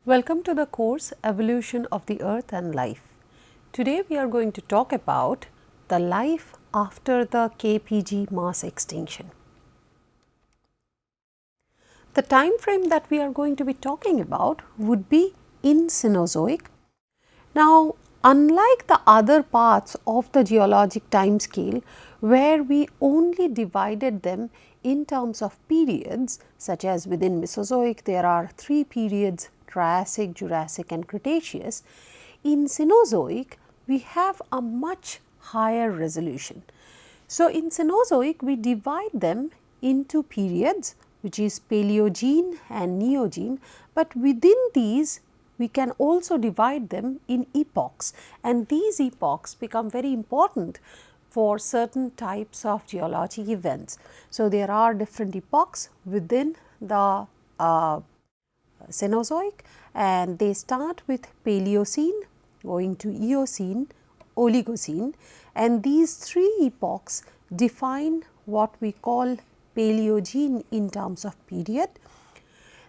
Welcome to the course Evolution of the Earth and Life. Today we are going to talk about the life after the KPG mass extinction. The time frame that we are going to be talking about would be in Cenozoic. Now, unlike the other parts of the geologic time scale where we only divided them in terms of periods, such as within Mesozoic there are 3 periods: Triassic, Jurassic and Cretaceous. In Cenozoic we have a much higher resolution. So, in Cenozoic we divide them into periods, which is Paleogene and Neogene, but within these we can also divide them in epochs, and these epochs become very important for certain types of geologic events. So, there are different epochs within the Cenozoic, and they start with Paleocene going to Eocene, Oligocene, and these 3 epochs define what we call Paleogene in terms of period.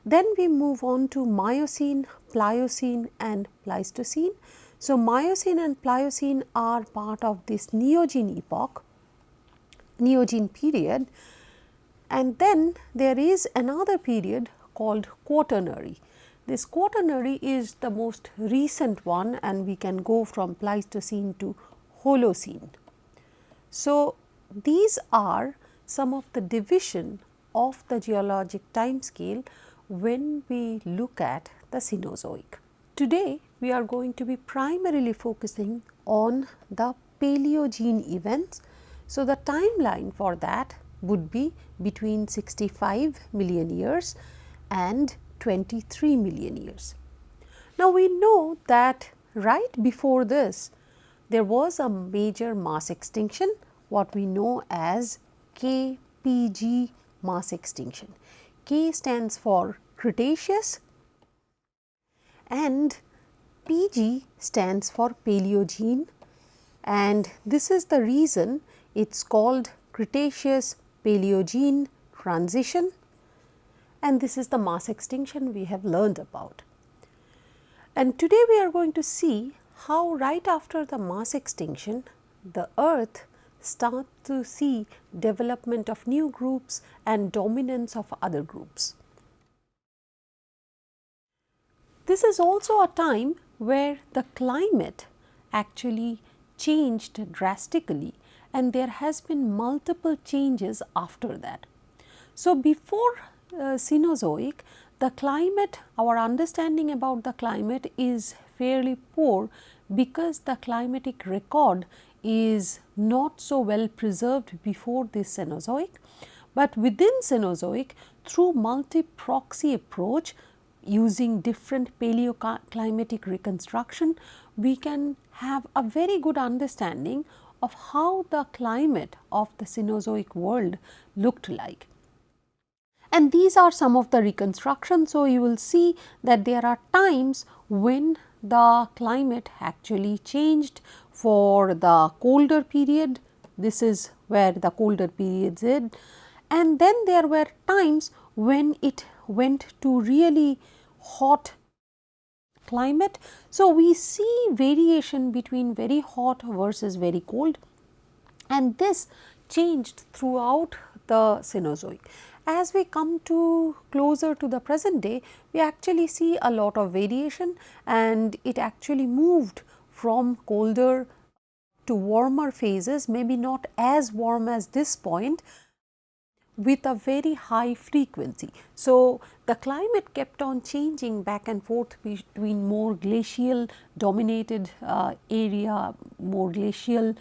Then we move on to Miocene, Pliocene and Pleistocene. So, Miocene and Pliocene are part of this Neogene epoch, Neogene period, and then there is another period called Quaternary. This Quaternary is the most recent one, and we can go from Pleistocene to Holocene. So, these are some of the division of the geologic time scale when we look at the Cenozoic. Today, we are going to be primarily focusing on the Paleogene events. So, the timeline for that would be between 65 million years and 23 million years. Now, we know that right before this there was a major mass extinction, what we know as KPG mass extinction. K stands for Cretaceous and PG stands for Paleogene, and this is the reason it is called Cretaceous Paleogene transition, and this is the mass extinction we have learned about. And today we are going to see how right after the mass extinction the earth start to see development of new groups and dominance of other groups. This is also a time where the climate actually changed drastically, and there has been multiple changes after that. So, before Cenozoic, the climate, our understanding about the climate is fairly poor because the climatic record is not so well preserved before this Cenozoic, but within Cenozoic through multi-proxy approach using different paleoclimatic reconstruction, we can have a very good understanding of how the climate of the Cenozoic world looked like. And these are some of the reconstructions. So, you will see that there are times when the climate actually changed for the colder period. This is where the colder periods is, and then there were times when it went to really hot climate. So, we see variation between very hot versus very cold, and this changed throughout the Cenozoic. As we come to closer to the present day, we actually see a lot of variation, and it actually moved from colder to warmer phases, maybe not as warm as this point, with a very high frequency. So, the climate kept on changing back and forth between more glacial dominated area, more glacial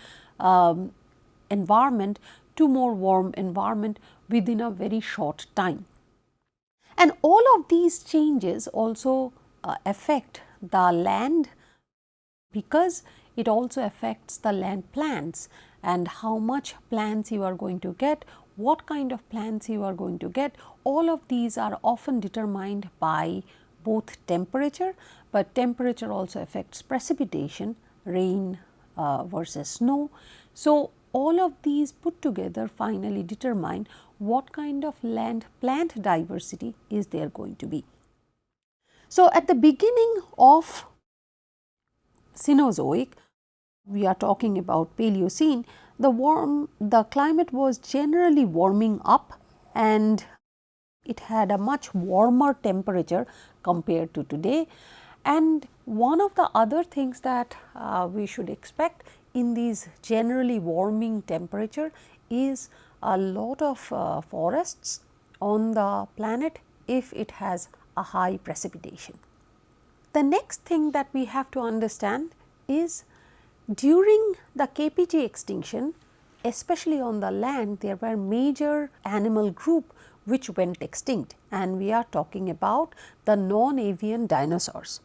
environment to more warm environment within a very short time. And all of these changes also affect the land, because it also affects the land plants and how much plants you are going to get, what kind of plants you are going to get. All of these are often determined by both temperature, but temperature also affects precipitation, rain versus snow. So, all of these put together finally determine what kind of land plant diversity is there going to be. So, at the beginning of Cenozoic, we are talking about Paleocene, the climate was generally warming up and it had a much warmer temperature compared to today. And one of the other things that we should expect in these generally warming temperature is a lot of forests on the planet if it has a high precipitation. The next thing that we have to understand is during the KPG extinction, especially on the land, there were major animal group which went extinct, and we are talking about the non-avian dinosaurs.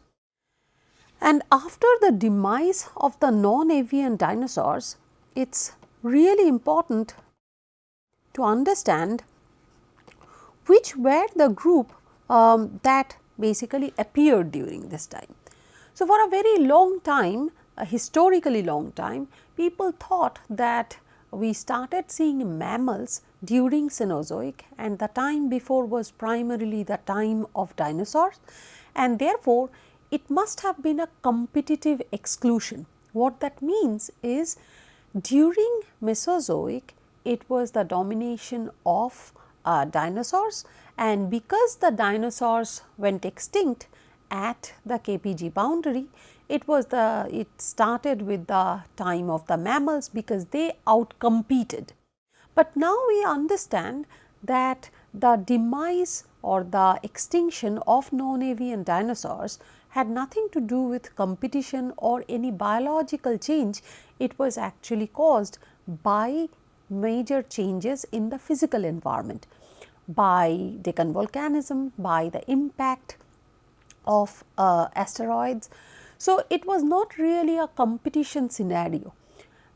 And after the demise of the non-avian dinosaurs, it is really important to understand which were the group that basically appeared during this time. So, for a very long time, a historically long time, people thought that we started seeing mammals during Cenozoic, and the time before was primarily the time of dinosaurs, and therefore, it must have been a competitive exclusion. What that means is during Mesozoic, it was the domination of dinosaurs, and because the dinosaurs went extinct at the KPG boundary, it started with the time of the mammals because they outcompeted. But now we understand that the demise or the extinction of non-avian dinosaurs had nothing to do with competition or any biological change. It was actually caused by major changes in the physical environment, by Deccan volcanism, by the impact of asteroids. So, it was not really a competition scenario.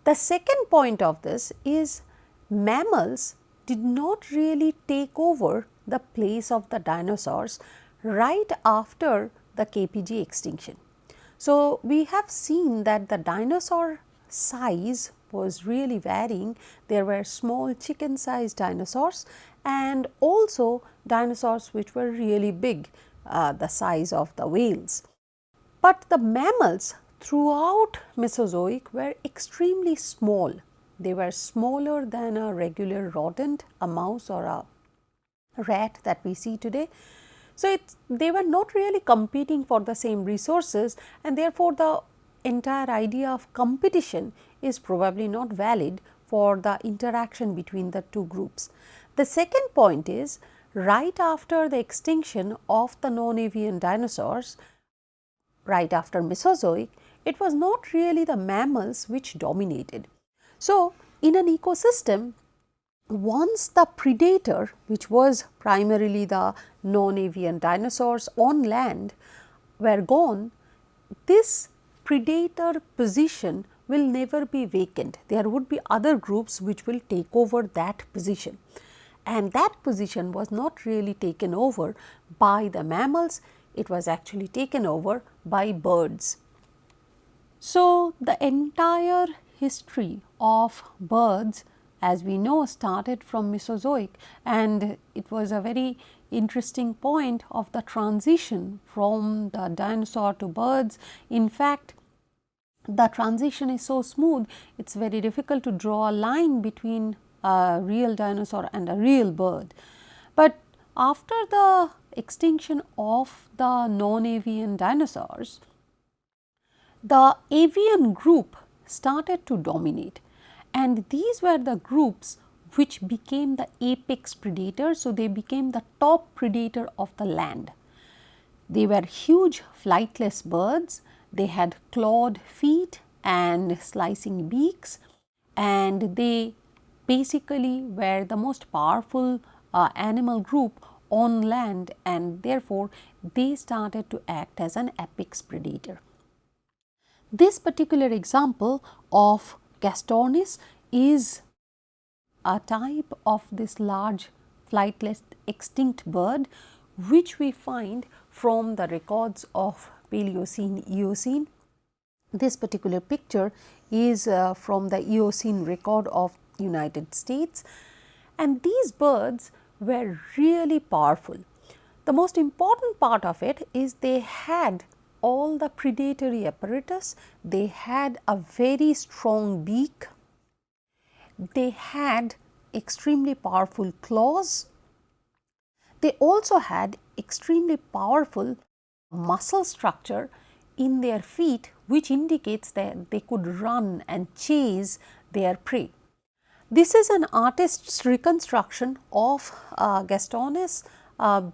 The second point of this is mammals did not really take over the place of the dinosaurs right after the KPG extinction. So, we have seen that the dinosaur size was really varying. There were small chicken sized dinosaurs and also dinosaurs which were really big, the size of the whales. But the mammals throughout Mesozoic were extremely small. They were smaller than a regular rodent, a mouse or a rat that we see today. So, they were not really competing for the same resources, and therefore, the entire idea of competition is probably not valid for the interaction between the two groups. The second point is right after the extinction of the non-avian dinosaurs, right after Mesozoic, it was not really the mammals which dominated. So, in an ecosystem, once the predator, which was primarily the non-avian dinosaurs on land, were gone, this predator position will never be vacant. There would be other groups which will take over that position, and that position was not really taken over by the mammals, it was actually taken over by birds. So, the entire history of birds, as we know, started from Mesozoic, and it was a very interesting point of the transition from the dinosaur to birds. In fact, the transition is so smooth, it is very difficult to draw a line between a real dinosaur and a real bird. But after the extinction of the non-avian dinosaurs, the avian group started to dominate, and these were the groups which became the apex predator. So, they became the top predator of the land. They were huge flightless birds, they had clawed feet and slicing beaks, and they basically were the most powerful animal group on land, and therefore, they started to act as an apex predator. This particular example of Castornis is a type of this large flightless extinct bird which we find from the records of Paleocene, Eocene. This particular picture is from the Eocene record of United States, and these birds were really powerful. The most important part of it is they had all the predatory apparatus, they had a very strong beak, they had extremely powerful claws, they also had extremely powerful muscle structure in their feet, which indicates that they could run and chase their prey. This is an artist's reconstruction of Gastonis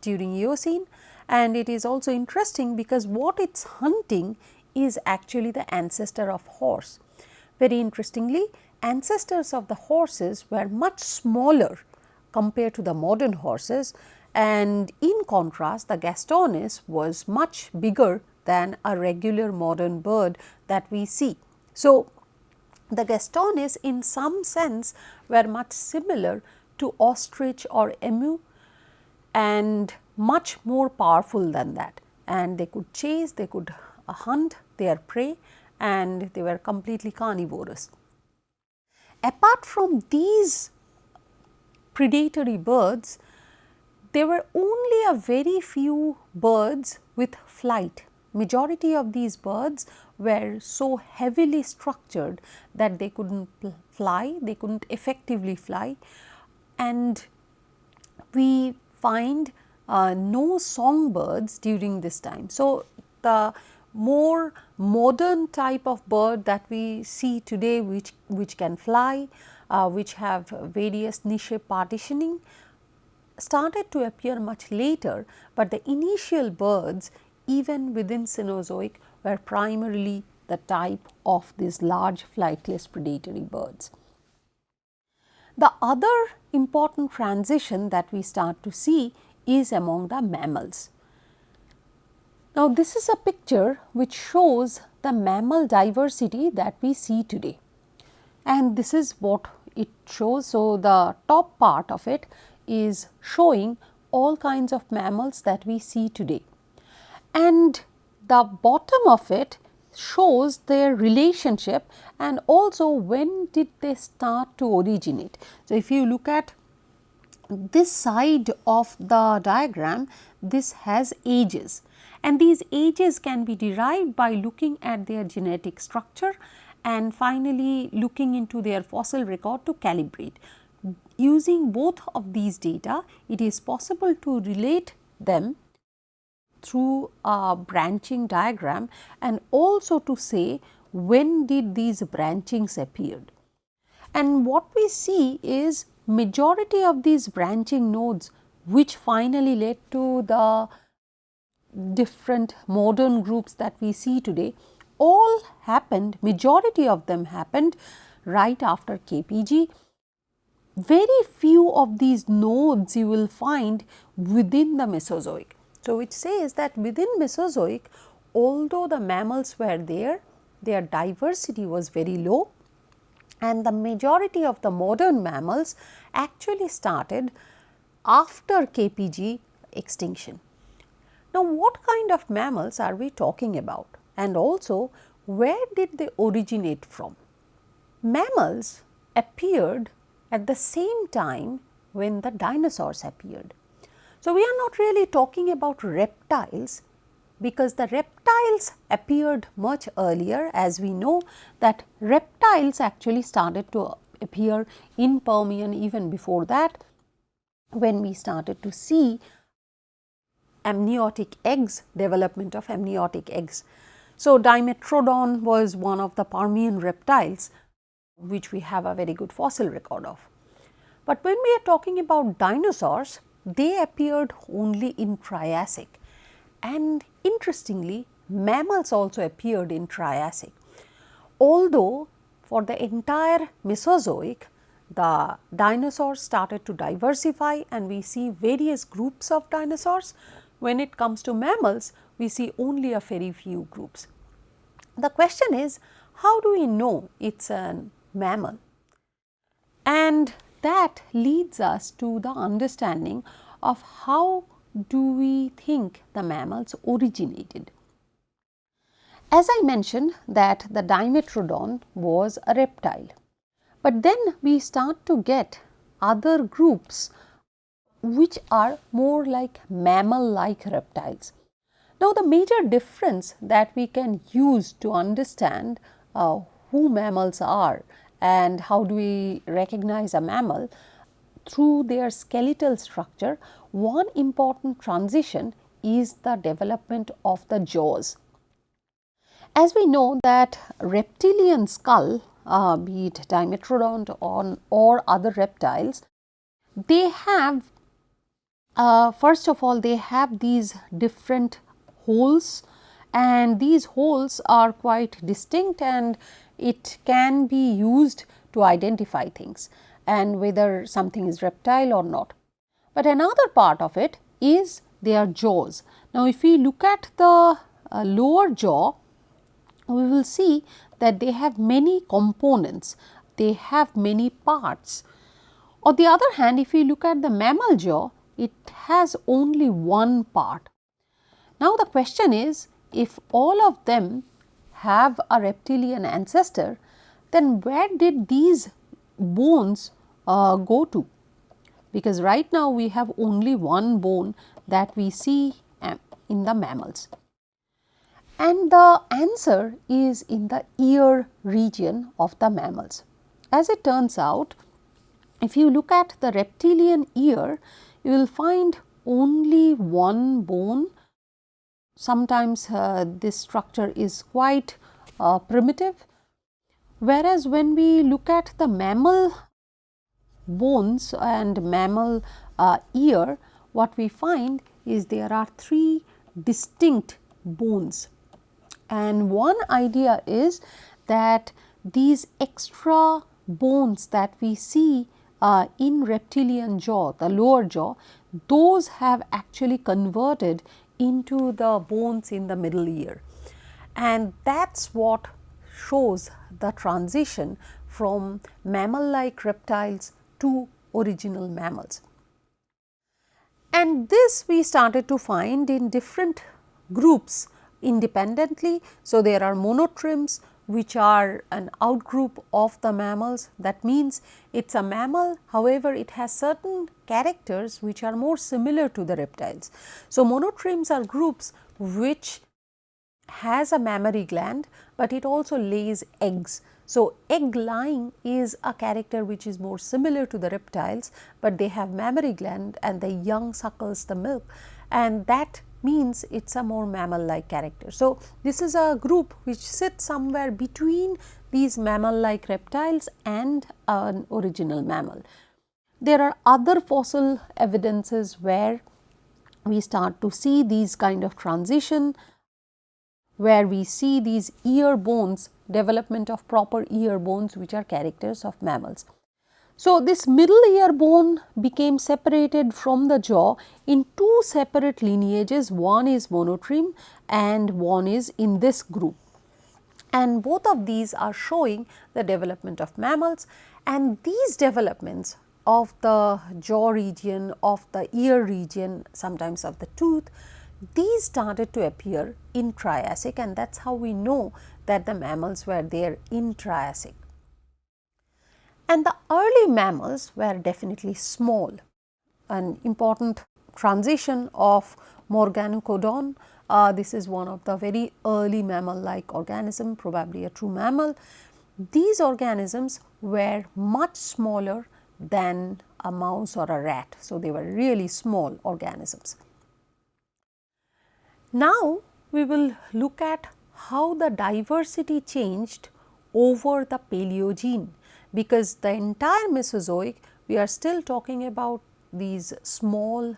during Eocene, and it is also interesting because what it is hunting is actually the ancestor of horse. Very interestingly, ancestors of the horses were much smaller compared to the modern horses, and in contrast the Gastonis was much bigger than a regular modern bird that we see. So, the Gastonis in some sense were much similar to ostrich or emu and much more powerful than that, and they could chase, they could hunt their prey, and they were completely carnivorous. Apart from these predatory birds, there were only a very few birds with flight. Majority of these birds were so heavily structured that they could not fly, they could not effectively fly, and we find no songbirds during this time. So, the more modern type of bird that we see today which can fly, which have various niche partitioning, started to appear much later, but the initial birds even within Cenozoic were primarily the type of these large flightless predatory birds. The other important transition that we start to see is among the mammals. Now, this is a picture which shows the mammal diversity that we see today, and this is what it shows. So, the top part of it is showing all kinds of mammals that we see today, and the bottom of it shows their relationship and also when did they start to originate. So, if you look at this side of the diagram, this has ages, and these ages can be derived by looking at their genetic structure and finally looking into their fossil record to calibrate. Using both of these data, it is possible to relate them through a branching diagram and also to say when did these branchings appeared. And what we see is majority of these branching nodes which finally led to the different modern groups that we see today all happened, majority of them happened right after KPG. Very few of these nodes you will find within the Mesozoic. So, which says that within Mesozoic, although the mammals were there, their diversity was very low, and the majority of the modern mammals actually started after KPG extinction. Now, what kind of mammals are we talking about, and also where did they originate from? Mammals appeared at the same time when the dinosaurs appeared. So, we are not really talking about reptiles, because the reptiles appeared much earlier, as we know that reptiles actually started to appear in Permian even before that, when we started to see amniotic eggs, development of amniotic eggs. So, Dimetrodon was one of the Permian reptiles which we have a very good fossil record of. But when we are talking about dinosaurs, they appeared only in Triassic, and interestingly mammals also appeared in Triassic. Although for the entire Mesozoic the dinosaurs started to diversify and we see various groups of dinosaurs, when it comes to mammals we see only a very few groups. The question is, how do we know it is a mammal? And that leads us to the understanding of how do we think the mammals originated. As I mentioned that the Dimetrodon was a reptile, but then we start to get other groups which are more like mammal-like reptiles. Now, the major difference that we can use to understand who mammals are and how do we recognize a mammal through their skeletal structure, one important transition is the development of the jaws. As we know that reptilian skull, be it Dimetrodon or other reptiles, they have first of all they have these different holes, and these holes are quite distinct and it can be used to identify things and whether something is reptile or not. But another part of it is their jaws. Now, if we look at the lower jaw, we will see that they have many components, they have many parts. On the other hand, if we look at the mammal jaw, it has only one part. Now, the question is, if all of them have a reptilian ancestor, then where did these bones go to? Because right now we have only one bone that we see in the mammals. And the answer is in the ear region of the mammals. As it turns out, if you look at the reptilian ear, you will find only one bone. Sometimes this structure is quite primitive, whereas when we look at the mammal bones and mammal ear, what we find is there are three distinct bones. And one idea is that these extra bones that we see in reptilian jaw, the lower jaw, those have actually converted into the bones in the middle ear. And that is what shows the transition from mammal-like reptiles to original mammals. And this we started to find in different groups independently. So, there are monotremes, which are an outgroup of the mammals. That means it is a mammal, however, it has certain characters which are more similar to the reptiles. So, monotremes are groups which has a mammary gland, but it also lays eggs. So, egg laying is a character which is more similar to the reptiles, but they have mammary gland and the young suckles the milk, and that means it is a more mammal-like character. So, this is a group which sits somewhere between these mammal-like reptiles and an original mammal. There are other fossil evidences where we start to see these kind of transition, where we see these ear bones, development of proper ear bones which are characters of mammals. So, this middle ear bone became separated from the jaw in two separate lineages, one is monotreme and one is in this group. And both of these are showing the development of mammals, and these developments of the jaw region, of the ear region, sometimes of the tooth, these started to appear in Triassic, and that is how we know that the mammals were there in Triassic. And the early mammals were definitely small. An important transition of Morganocodon, this is one of the very early mammal-like organism, probably a true mammal. These organisms were much smaller than a mouse or a rat. So, they were really small organisms. Now, we will look at how the diversity changed over the Paleogene, because the entire Mesozoic we are still talking about these small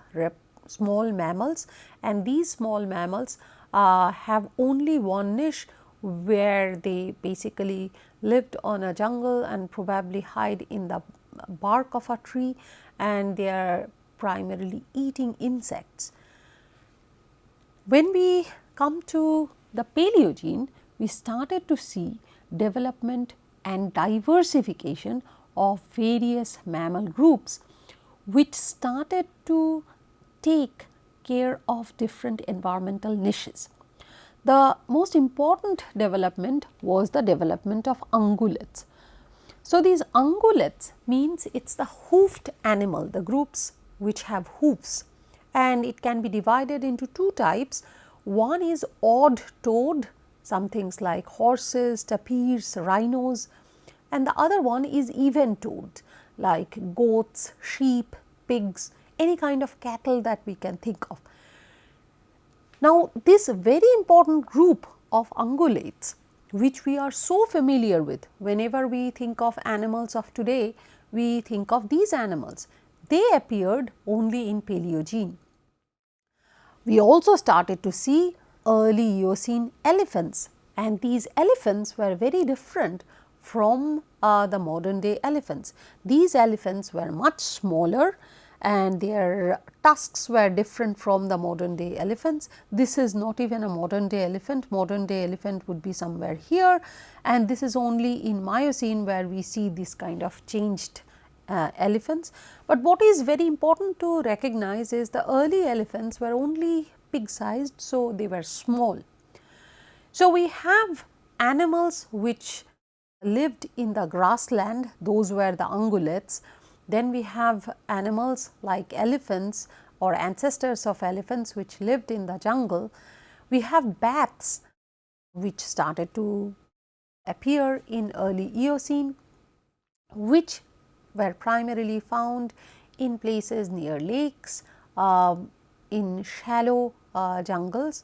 mammals, and these small mammals have only one niche where they basically lived on a jungle and probably hide in the bark of a tree, and they are primarily eating insects. When we come to the Paleogene, we started to see development and diversification of various mammal groups, which started to take care of different environmental niches. The most important development was the development of ungulates. So, these ungulates means it is the hoofed animal, the groups which have hoofs, and it can be divided into two types. One is odd-toed, some things like horses, tapirs, rhinos, and the other one is even-toed like goats, sheep, pigs, any kind of cattle that we can think of. Now, this very important group of ungulates, which we are so familiar with, whenever we think of animals of today, we think of these animals. They appeared only in Paleogene. We also started to see early Eocene elephants, and these elephants were very different from the modern day elephants. These elephants were much smaller and their tusks were different from the modern day elephants. This is not even a modern day elephant would be somewhere here, and this is only in Miocene where we see this kind of changed elephants. But what is very important to recognize is the early elephants were only pig sized, so they were small. So, we have animals which lived in the grassland, those were the ungulates. Then we have animals like elephants or ancestors of elephants which lived in the jungle. We have bats which started to appear in early Eocene, which were primarily found in places near lakes, in shallow jungles.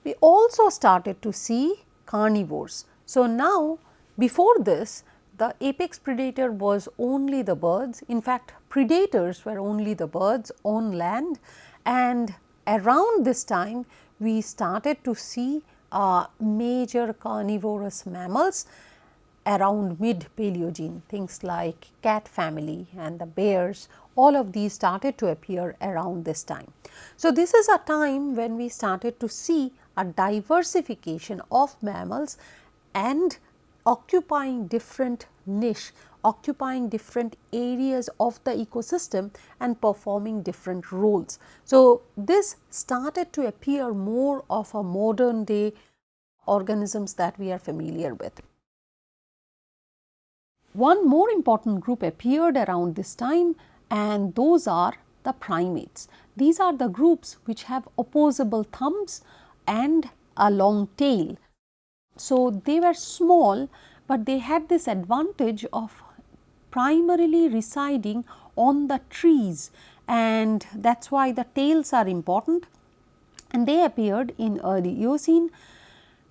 We also started to see carnivores. So, now before this, the apex predator was only the birds. In fact, predators were only the birds on land, and around this time we started to see major carnivorous mammals around mid Paleogene, things like cat family and the bears, all of these started to appear around this time. So, this is a time when we started to see a diversification of mammals and occupying different niche, occupying different areas of the ecosystem and performing different roles. So, this started to appear more of a modern day organisms that we are familiar with. One more important group appeared around this time, and those are the primates. These are the groups which have opposable thumbs and a long tail. So, they were small, but they had this advantage of primarily residing on the trees, and that is why the tails are important, and they appeared in early Eocene.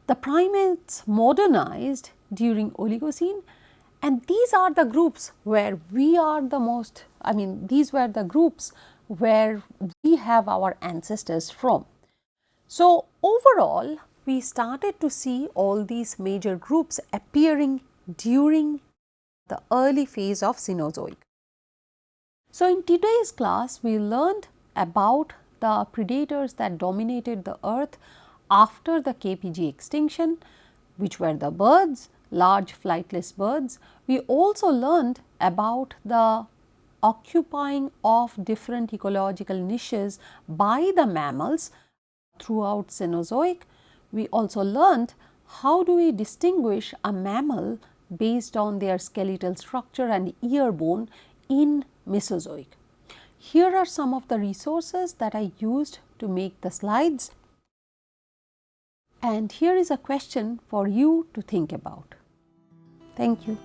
The primates modernized during Oligocene, and these are the groups where we are the most, these were the groups where we have our ancestors from. So, overall we started to see all these major groups appearing during the early phase of Cenozoic. So, in today's class we learned about the predators that dominated the earth after the KPG extinction, which were the birds, large flightless birds. We also learned about the occupying of different ecological niches by the mammals throughout Cenozoic. We also learned how do we distinguish a mammal based on their skeletal structure and ear bone in Mesozoic. Here are some of the resources that I used to make the slides, and here is a question for you to think about. Thank you.